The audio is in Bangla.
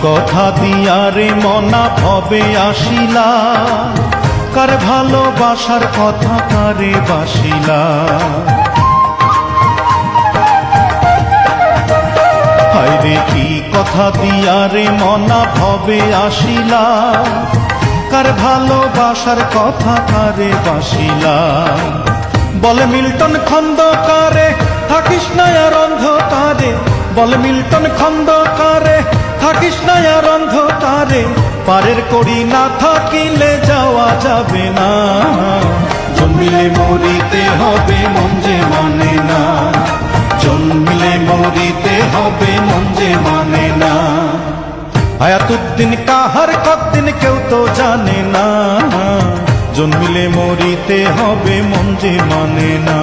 কথা দিয়া রে মনা ভবে আসিলা, কার ভালোবাসার কথা কারে বাসিলা। হায়রে কি কথা দিয়া রে মনা ভবে আসিলা, কার ভালোবাসার কথা কারে বাসিলা। বলে মিল্টন খন্দকারে থাকিস না আর অন্ধকারে, বলে মিল্টন খন্দকারে থাকিস না আর অন্ধকারে, পারের করি না থাকিলে যাওয়া যাবে না। জন্মিলে মরিতে হবে মন যে মানে না, জন্মিলে মরিতে হবে মন যে মানে না। হায়াতুদ্দিন কাহার কতদিন কেউ তো জানে না, জন্মিলে মরিতে হবে মন যে মানে না।